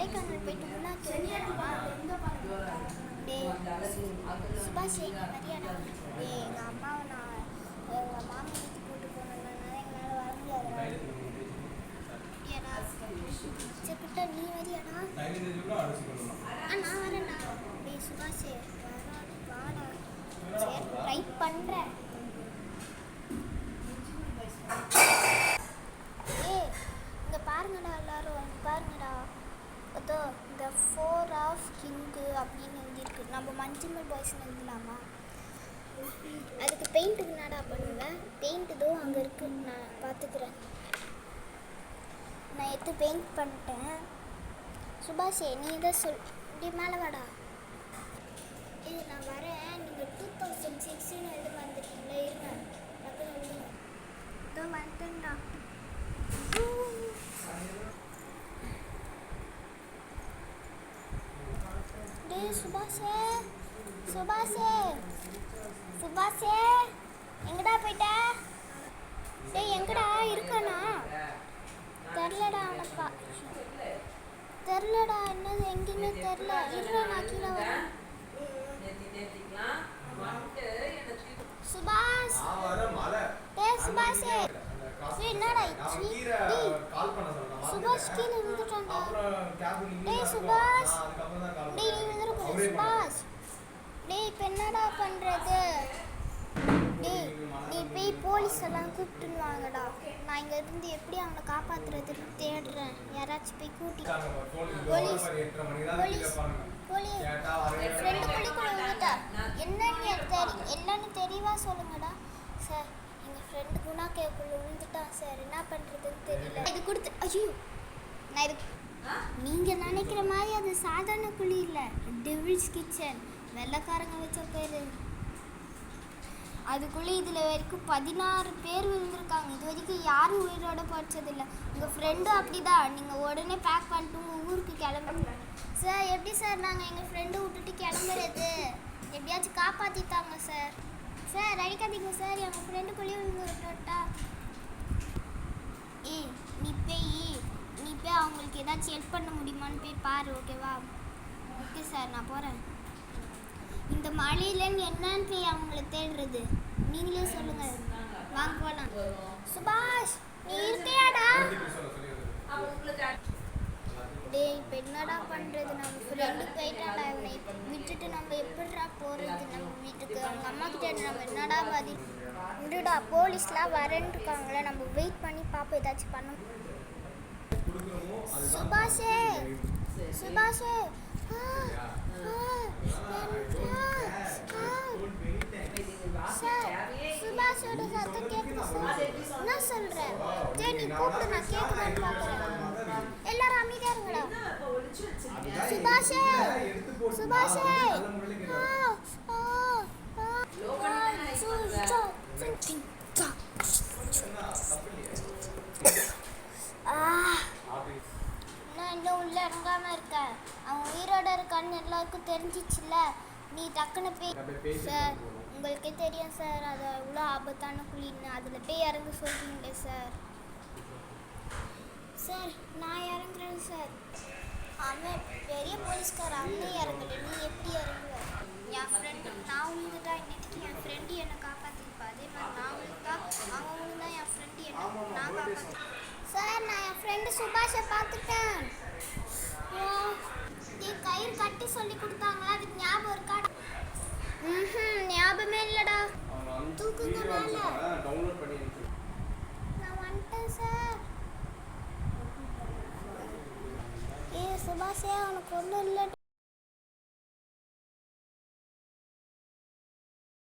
கொடைக்கானல் போயிட்டு முன்னாடி சுபாஷ் மரியாதா எங்கள் அம்மாவை நான் எங்கள் மாமி வீட்டுக்கு கூட்டு போனதுனால எங்களால் வர முடியாதுடா. சரிக்கிட்ட நீ வரியாடா? நான் வரேன்டா. டேய் சுபாஷ் வாடா. சரி ட்ரை பண்ணுறேன். இங்கே பாருங்கடா, எல்லாரும் பாருங்கடா. அதோ இந்த 4 ஆஃப் கிங்கு அப்படின்னு எழுதியிருக்கு. நம்ம மஞ்சள் பாய்ஸ்ன்னு எழுதலாமா? அதுக்கு பெயிண்ட்டுக்கு என்னடா பண்ணுவேன்? பெயிண்ட் இதோ அங்கே இருக்குது, நான் பார்த்துக்கிறேன். நான் எடுத்து பெயிண்ட் பண்ணிட்டேன். சுபாஷே நீ தான் சொல். இப்படி மேலே வாடா. இது நான் வரேன். நீங்கள் 2016 எழுத வந்துட்டீங்களே, இருங்க டக்குன்னு எழுதுங்க. இதோ வந்துட்டேன்டா. டேய் சுபாஷே, சுபாஷே, சுபாஷே எங்கடா போயிட்ட? டேய் எங்கடா இருக்கானா? தெரிலடா, அவனப்பா தெரிலடா, என்னது எங்கேயுமே தெரில. இருடா நான் கீழே வரேன். சுபாஷ், டேய் சுபாஷே, என்னடா சுபாஷ் கீழே விழுந்துட்டான்டா. டேய் சுபாஷ், டேய் நீ விழுந்துருக்க சுபாஷ். டேய் இப்போ என்னடா பண்ணுறது? டேய் நீ போய் போலீஸ் எல்லாம் கூப்பிட்டுன்னு வாங்கடா. நான் இங்கே இருந்து எப்படி அவனை காப்பாற்றுறதுன்னு தேடுறேன். யாராச்சும் போய் கூட்டி போலீஸ் போலீஸ் போலீஸ் ஃப்ரெண்டுக்குள்ளே விழுந்துட்டா. என்னன்னு எல்லான்னு தெளிவாக சொல்லுங்கடா. சார் எங்கள் ஃப்ரெண்டு குணா கேக்குள்ளே விழுந்துட்டான் சார், என்ன பண்ணுறதுன்னு தெரியல. இது கொடுத்து ஐயோ நான் இது நீங்கள் நினைக்கிற மாதிரி அது சாதாரண குழி இல்லை, டெவில்ஸ் கிச்சன், வெள்ளைக்காரங்க வச்ச பேர். அதுக்குள்ளே இதில் வரைக்கும் 16 பேர் விழுந்திருக்காங்க. இது வரைக்கும் யாரும் உயிரோட படித்ததில்லை. உங்கள் ஃப்ரெண்டும் அப்படி தான். நீங்கள் உடனே பேக் பண்ணிட்டு உங்கள் ஊருக்கு கிளம்புங்க சார். எப்படி சார் நாங்கள் எங்கள் ஃப்ரெண்டை விட்டுட்டு கிளம்புறது? எப்படியாச்சும் காப்பாற்றித்தாங்க சார். சார் அடிக்காதீங்க சார், எங்கள் ஃப்ரெண்டுக்குள்ளேயே விழுந்து விட்டுட்டா. நீ போய் அவங்களுக்கு ஏதாச்சும் ஹெல்ப் பண்ண முடியுமான்னு போய் பாரு, ஓகேவா? ஓகே சார் நான் போகிறேன். இந்த மழையிலன்னு என்னன்னு போய் அவங்கள தேடுறது? நீங்களே சொல்லுங்கள், வாங்க போகலாம். சுபாஷ் நீ இருக்கையாடா? டேய் இப்போ என்னடா பண்ணுறது? நம்ம ஃப்ரெண்டு போயிட்டாடா. இவனை விட்டுட்டு நம்ம எப்படிடா போகிறது நம்ம வீட்டுக்கு? அவங்க அம்மா கிட்ட நம்ம என்னடா பதில்? விடுடா, போலீஸ்லாம் வரேன்னு இருக்காங்களே, நம்ம வெயிட் பண்ணி பார்ப்போம் ஏதாச்சும் பண்ண. சுபாஷே, சுபாஷே சுபாஷோட சத்தம் கேட்குது சார். என்ன சொல்கிறேன்? சரி நீ கூப்பிடு, நான் கேட்குறேன்னு பார்க்குறேன். எல்லாரும் அமைதியாக இருங்கடா. சுபாஷே, சுபாஷே நான் இன்னும் உள்ளே இறங்காமல் இருக்கேன். அவன் உயிரோட இருக்கான்னு எல்லாருக்கும் தெரிஞ்சிச்சுல்ல. நீ டக்குன்னு போய் சார், உங்களுக்கே தெரியும் சார் அது எவ்வளோ ஆபத்தான குழின்னு. அதில் போய் இறங்க சொல்கிறீங்களே சார். சார் நான் இறங்குறேன் சார். அவன் பெரிய போலீஸ்கார், அவனே இறங்கலை, நீ எப்படி இறங்குவ? என் ஃப்ரெண்டு நான் விழுந்துட்டா இன்னைக்கு என் ஃப்ரெண்டு என்னை காப்பாற்றிருப்பா. அதே மாதிரி நான் விழுந்தா அவன் விழுந்தா என் ஃப்ரெண்டு என்ன நான் காப்பாற்ற. சார் நான் என் ஃப்ரெண்டு சுபாஷை பார்த்துட்டேன். என் கயிறு கட்டி சொல்லி கொடுத்தாங்களா, அதுக்கு ஞாபகம் இருக்கா? ஞாபகமே இல்லைடா. தூக்குங்க மேலே. நான் வந்துட்டேன் சார். சுபாஷே அவனுக்கு ஒன்றும் இல்லை.